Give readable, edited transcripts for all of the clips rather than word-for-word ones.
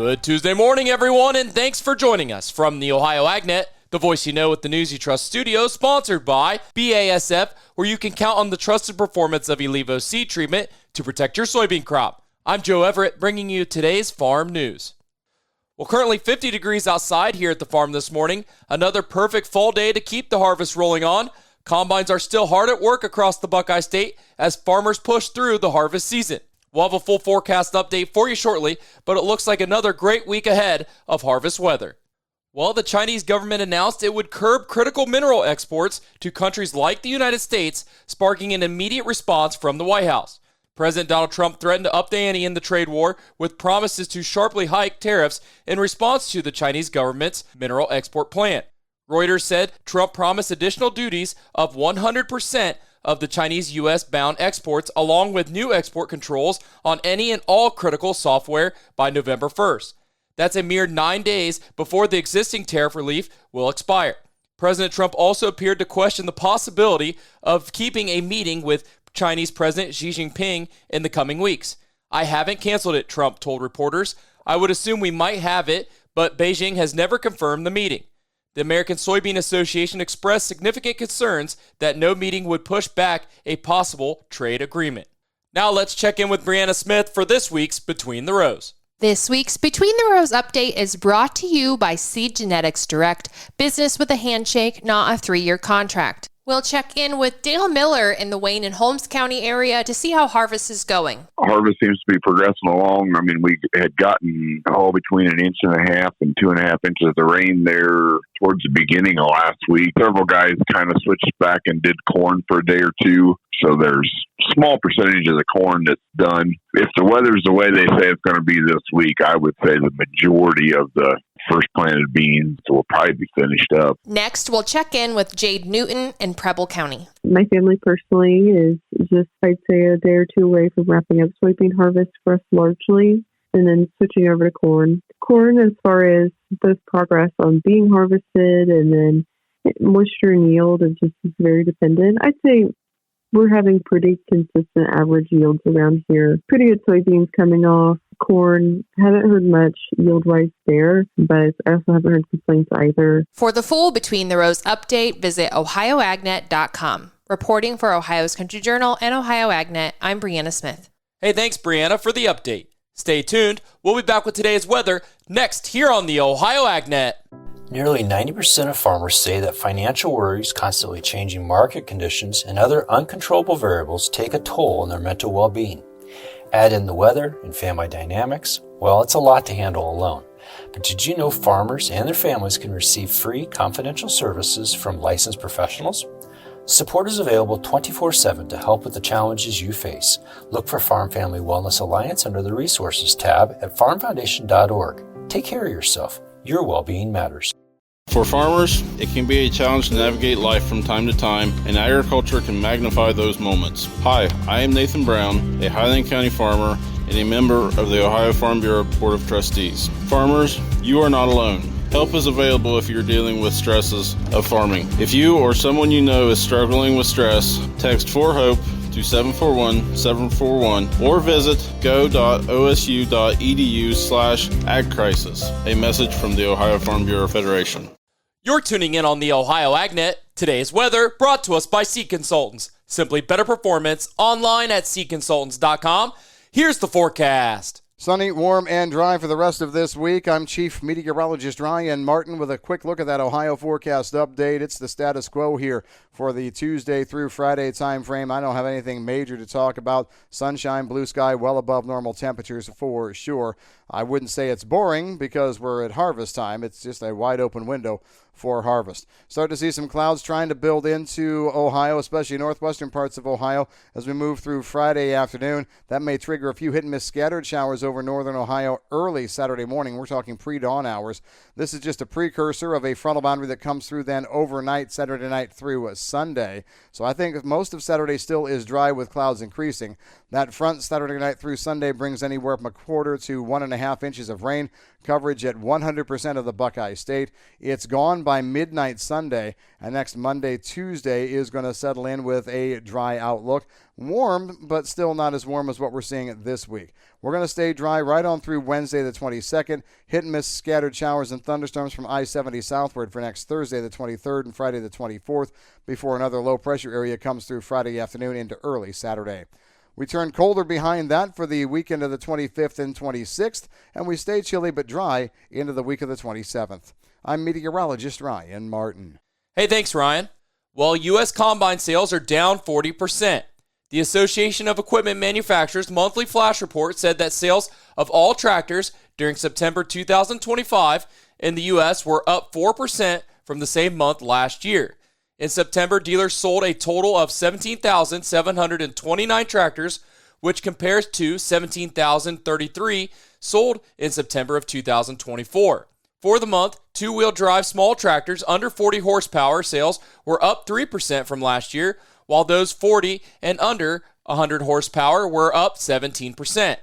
Good Tuesday morning, everyone, and thanks for joining us from the Ohio AgNet, the voice you know with the News You Trust studio, sponsored by BASF, where you can count on the trusted performance of Elevo seed treatment to protect your soybean crop. I'm Joe Everett, bringing you today's farm news. Well, currently 50 degrees outside here at the farm this morning. Another perfect fall day to keep the harvest rolling on. Combines are still hard at work across the Buckeye State as farmers push through the harvest season. We'll have a full forecast update for you shortly, but it looks like another great week ahead of harvest weather. Well, the Chinese government announced it would curb critical mineral exports to countries like the United States, sparking an immediate response from the White House. President Donald Trump threatened to up the ante in the trade war with promises to sharply hike tariffs in response to the Chinese government's mineral export plan. Reuters said Trump promised additional duties of 100% of the Chinese U.S.-bound exports, along with new export controls on any and all critical software by November 1st. That's a mere 9 days before the existing tariff relief will expire. President Trump also appeared to question the possibility of keeping a meeting with Chinese President Xi Jinping in the coming weeks. "I haven't canceled it," Trump told reporters. "I would assume we might have it, but Beijing has never confirmed the meeting." The American Soybean Association expressed significant concerns that no meeting would push back a possible trade agreement. Now let's check in with Brianna Smith for this week's Between the Rows. This week's Between the Rows update is brought to you by Seed Genetics Direct, business with a handshake, not a 3-year contract. We'll check in with Dale Miller in the Wayne and Holmes County area to see how harvest is going. Harvest seems to be progressing along. I mean, we had gotten between 1.5 inches and 2.5 inches of rain there towards the beginning of last week. Several guys kind of switched back and did corn for a day or two. So there's small percentage of the corn that's done. If the weather's the way they say it's going to be this week, I would say the majority of the first planted beans will probably be finished up. Next, we'll check in with Jade Newton in Preble County. My family personally is just, I'd say, a day or two away from wrapping up soybean harvest for us largely, and then switching over to corn. Corn, as far as both progress on being harvested and then moisture and yield, is just very dependent. I'd say we're having pretty consistent average yields around here. Pretty good soybeans coming off. Corn, haven't heard much yield-wise there, but I also haven't heard complaints either. For the full Between the Rows update, visit ohioagnet.com. Reporting for Ohio's Country Journal and Ohio AgNet, I'm Brianna Smith. Hey, thanks, Brianna, for the update. Stay tuned. We'll be back with today's weather next here on the Ohio AgNet. Nearly 90% of farmers say that financial worries, constantly changing market conditions, and other uncontrollable variables take a toll on their mental well-being. Add in the weather and family dynamics, well, it's a lot to handle alone. But did you know farmers and their families can receive free confidential services from licensed professionals? Support is available 24/7 to help with the challenges you face. Look for Farm Family Wellness Alliance under the Resources tab at farmfoundation.org. Take care of yourself. Your well-being matters. For farmers, it can be a challenge to navigate life from time to time, and agriculture can magnify those moments. Hi, I am Nathan Brown, a Highland County farmer and a member of the Ohio Farm Bureau Board of Trustees. Farmers, you are not alone. Help is available if you're dealing with stresses of farming. If you or someone you know is struggling with stress, text 4HOPE to 741-741 or visit go.osu.edu/agcrisis. A message from the Ohio Farm Bureau Federation. You're tuning in on the Ohio AgNet. Today's weather brought to us by Seed Consultants. Simply better performance online at seedconsultants.com. Here's the forecast. Sunny, warm, and dry for the rest of this week. I'm Chief Meteorologist Ryan Martin with a quick look at that Ohio forecast update. It's the status quo here for the Tuesday through Friday time frame. I don't have anything major to talk about. Sunshine, blue sky, well above normal temperatures for sure. I wouldn't say it's boring because we're at harvest time. It's just a wide open window for harvest. Start to see some clouds trying to build into Ohio, especially northwestern parts of Ohio, as we move through Friday afternoon. That may trigger a few hit-and-miss scattered showers over northern Ohio early Saturday morning. We're talking pre-dawn hours. This is just a precursor of a frontal boundary that comes through then overnight Saturday night through Sunday. So I think most of Saturday still is dry with clouds increasing. That front Saturday night through Sunday brings anywhere from 1/4 to 1.5 inches of rain. Coverage at 100% of the Buckeye State. It's gone corn by midnight Sunday, and next Monday, Tuesday is going to settle in with a dry outlook. Warm, but still not as warm as what we're seeing this week. We're going to stay dry right on through Wednesday the 22nd. Hit and miss scattered showers and thunderstorms from I-70 southward for next Thursday the 23rd and Friday the 24th before another low-pressure area comes through Friday afternoon into early Saturday. We turn colder behind that for the weekend of the 25th and 26th, and we stay chilly but dry into the week of the 27th. I'm meteorologist Ryan Martin. Hey, thanks, Ryan. Well, U.S. combine sales are down 40%. The Association of Equipment Manufacturers' monthly flash report said that sales of all tractors during September 2025 in the U.S. were up 4% from the same month last year. In September, dealers sold a total of 17,729 tractors, which compares to 17,033 sold in September of 2024. For the month, two-wheel drive small tractors under 40 horsepower sales were up 3% from last year, while those 40 and under 100 horsepower were up 17%.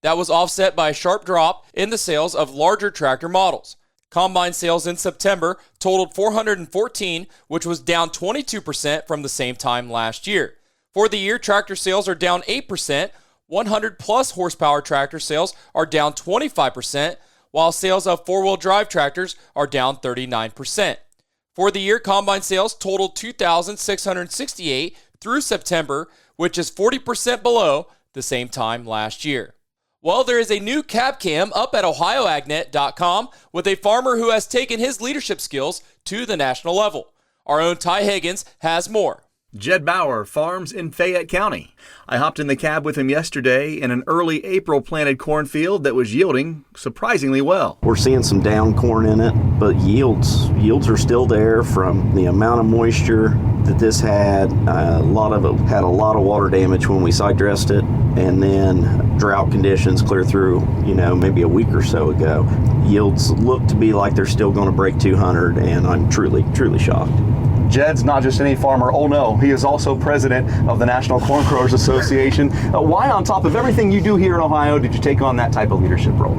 That was offset by a sharp drop in the sales of larger tractor models. Combine sales in September totaled 414, which was down 22% from the same time last year. For the year, tractor sales are down 8%, 100-plus horsepower tractor sales are down 25%, while sales of four-wheel drive tractors are down 39%. For the year, combine sales totaled 2,668 through September, which is 40% below the same time last year. Well, there is a new cab cam up at OhioAgNet.com with a farmer who has taken his leadership skills to the national level. Our own Ty Higgins has more. Jed Bauer farms in Fayette County. I hopped in the cab with him yesterday in an early April planted cornfield that was yielding surprisingly well. We're seeing some down corn in it, but yields are still there from the amount of moisture that this had. A lot of it had a lot of water damage when we side dressed it, and then drought conditions clear through, maybe a week or so ago. Yields look to be like they're still going to break 200, and I'm truly shocked. Jed's not just any farmer. Oh no, he is also president of the National Corn Growers Association. Why, on top of everything you do here in Ohio, did you take on that type of leadership role?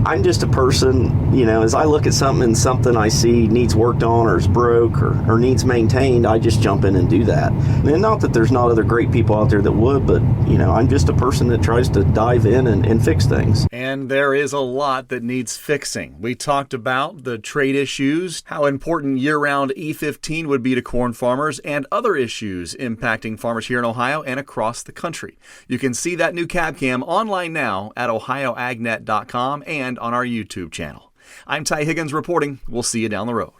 I'm just a person, as I look at something I see needs worked on or is broke or needs maintained, I just jump in and do that. And not that there's not other great people out there that would, but, I'm just a person that tries to dive in and fix things. And there is a lot that needs fixing. We talked about the trade issues, how important year-round E15 would be to corn farmers, and other issues impacting farmers here in Ohio and across the country. You can see that new cab cam online now at OhioAgNet.com and on our YouTube channel. I'm Ty Higgins reporting. We'll see you down the road.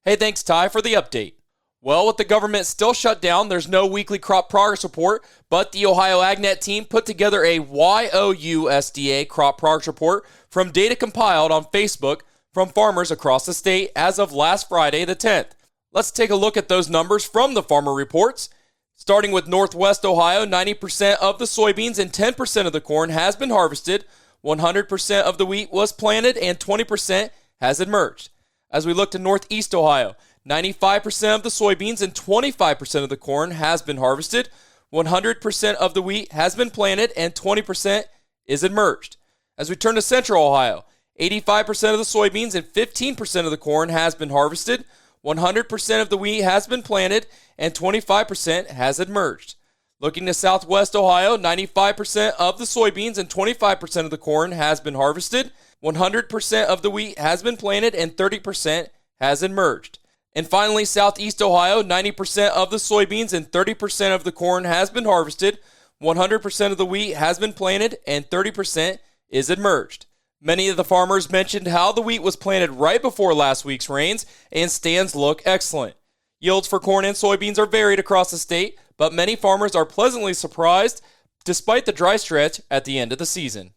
Hey, thanks, Ty, for the update. Well, with the government still shut down, there's no weekly crop progress report, but the Ohio AgNet team put together a YOUSDA crop progress report from data compiled on Facebook from farmers across the state as of last Friday, the 10th. Let's take a look at those numbers from the farmer reports. Starting with Northwest Ohio, 90% of the soybeans and 10% of the corn has been harvested, 100% of the wheat was planted, and 20% has emerged. As we look to Northeast Ohio, 95% of the soybeans and 25% of the corn has been harvested, 100% of the wheat has been planted, and 20% is emerged. As we turn to Central Ohio, 85% of the soybeans and 15% of the corn has been harvested, 100% of the wheat has been planted, and 25% has emerged. Looking to Southwest Ohio, 95% of the soybeans and 25% of the corn has been harvested, 100% of the wheat has been planted, and 30% has emerged. And finally, Southeast Ohio, 90% of the soybeans and 30% of the corn has been harvested, 100% of the wheat has been planted, and 30% is emerged. Many of the farmers mentioned how the wheat was planted right before last week's rains, and stands look excellent. Yields for corn and soybeans are varied across the state, but many farmers are pleasantly surprised despite the dry stretch at the end of the season.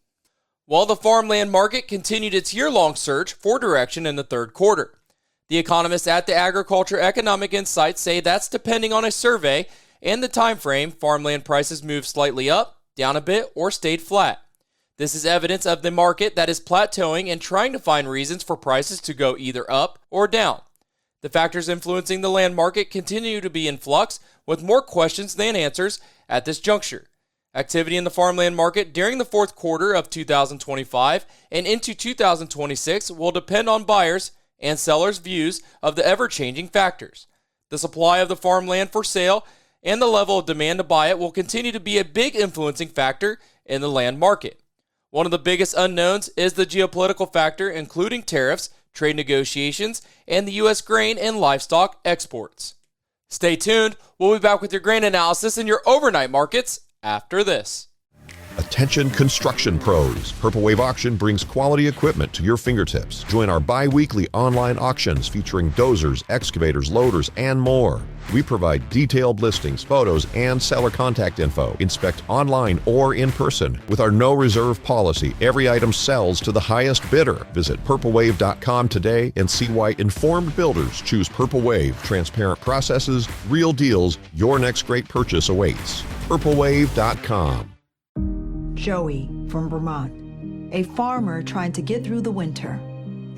While the farmland market continued its year-long search for direction in the third quarter. The economists at the Agriculture Economic Insights say that's depending on a survey and the time frame. Farmland prices moved slightly up, down a bit, or stayed flat. This is evidence of the market that is plateauing and trying to find reasons for prices to go either up or down. The factors influencing the land market continue to be in flux, with more questions than answers at this juncture. Activity in the farmland market during the fourth quarter of 2025 and into 2026 will depend on buyers and sellers' views of the ever-changing factors. The supply of the farmland for sale and the level of demand to buy it will continue to be a big influencing factor in the land market. One of the biggest unknowns is the geopolitical factor, including tariffs, trade negotiations, and the U.S. grain and livestock exports. Stay tuned. We'll be back with your grain analysis and your overnight markets after this. Attention construction pros. Purple Wave Auction brings quality equipment to your fingertips. Join our bi-weekly online auctions featuring dozers, excavators, loaders, and more. We provide detailed listings, photos, and seller contact info. Inspect online or in person. With our no reserve policy, every item sells to the highest bidder. Visit purplewave.com today and see why informed builders choose Purple Wave. Transparent processes, real deals, your next great purchase awaits. purplewave.com. Joey from Vermont, a farmer trying to get through the winter.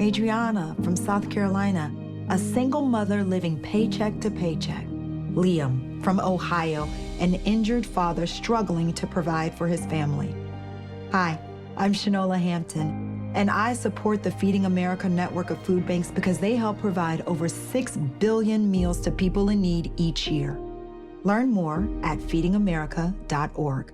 Adriana from South Carolina, a single mother living paycheck to paycheck. Liam from Ohio, an injured father struggling to provide for his family. Hi, I'm Shanola Hampton, and I support the Feeding America network of food banks because they help provide over 6 billion meals to people in need each year. Learn more at feedingamerica.org.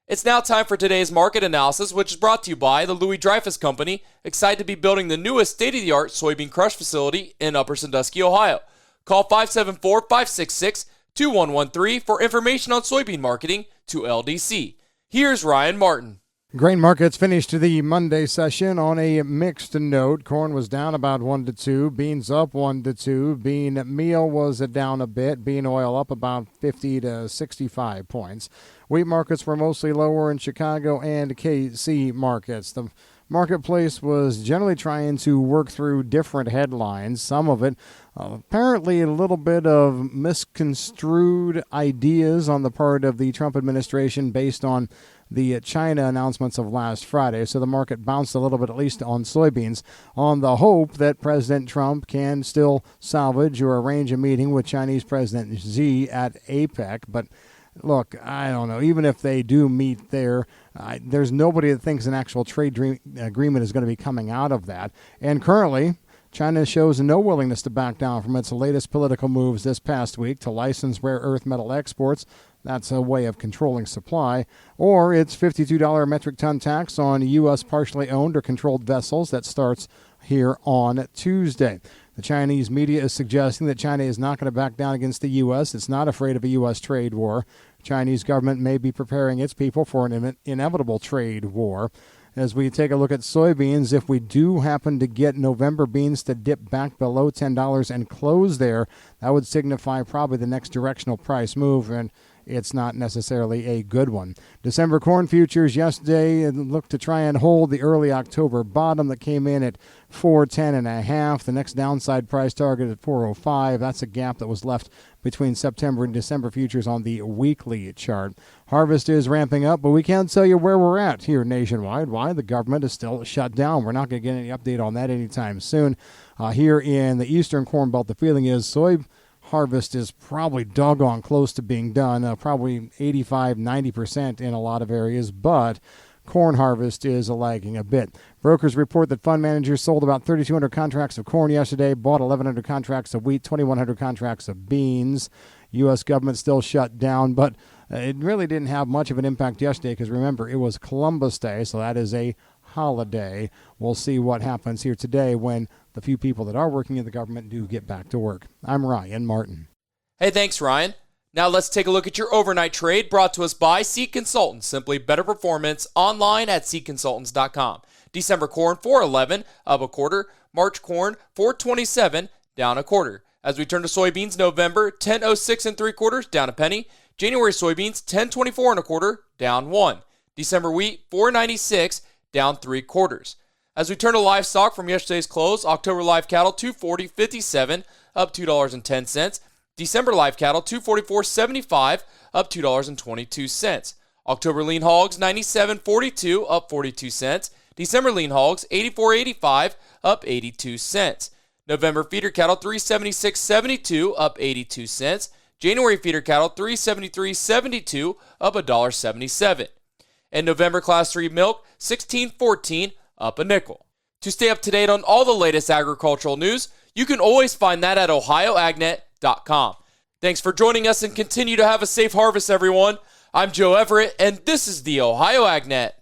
It's now time for today's market analysis, which is brought to you by the Louis Dreyfus Company, excited to be building the newest state-of-the-art soybean crush facility in Upper Sandusky, Ohio. Call 574-566-2113 for information on soybean marketing to LDC. Here's Ryan Martin. Grain markets finished the Monday session on a mixed note. Corn was down about 1 to 2, beans up 1 to 2, bean meal was down a bit, bean oil up about 50 to 65 points. Wheat markets were mostly lower in Chicago and KC markets. The marketplace was generally trying to work through different headlines. Some of it apparently a little bit of misconstrued ideas on the part of the Trump administration based on the China announcements of last Friday. So the market bounced a little bit, at least on soybeans, on the hope that President Trump can still salvage or arrange a meeting with Chinese President Xi at APEC. But look, I don't know. Even if they do meet there, there's nobody that thinks an actual trade agreement is going to be coming out of that. And currently, China shows no willingness to back down from its latest political moves this past week to license rare earth metal exports. That's a way of controlling supply. Or its $52 metric ton tax on U.S. partially owned or controlled vessels that starts here on Tuesday. The Chinese media is suggesting that China is not going to back down against the U.S. It's not afraid of a U.S. trade war. The Chinese government may be preparing its people for an inevitable trade war. As we take a look at soybeans, if we do happen to get November beans to dip back below $10 and close there, that would signify probably the next directional price move, and it's not necessarily a good one. December corn futures yesterday looked to try and hold the early October bottom that came in at 410.5. The next downside price target at 405. That's a gap that was left between September and December futures on the weekly chart. Harvest is ramping up, but we can't tell you where we're at here nationwide. Why? The government is still shut down. We're not going to get any update on that anytime soon. Here in the eastern Corn Belt, the feeling is soy harvest is probably doggone close to being done, probably 85-90% in a lot of areas, but corn harvest is lagging a bit. Brokers report that fund managers sold about 3,200 contracts of corn yesterday, bought 1,100 contracts of wheat, 2,100 contracts of beans. U.S. government still shut down, but it really didn't have much of an impact yesterday because, remember, it was Columbus Day, so that is a holiday. We'll see what happens here today when the few people that are working in the government do get back to work. I'm Ryan Martin. Hey, thanks, Ryan. Now let's take a look at your overnight trade brought to us by Seed Consultants. Simply better performance online at seedconsultants.com. December corn, 411, up a quarter. March corn, 427, down a quarter. As we turn to soybeans, November, 1006 3/4, down a penny. January soybeans, 1024 1/4, down 1. December wheat, 496, down 3/4. As we turn to livestock from yesterday's close, October live cattle 240.57, up $2.10. December live cattle 244.75, up $2.22. October lean hogs 97.42, up 42 cents. December lean hogs 84.85, up 82 cents. November feeder cattle 376.72, up 82 cents. January feeder cattle 373.72, up $1.77. And November class 3 milk 16.14, up a nickel. To stay up to date on all the latest agricultural news, you can always find that at ohioagnet.com. Thanks for joining us and continue to have a safe harvest, everyone. I'm Joe Everett, and this is the Ohio AgNet.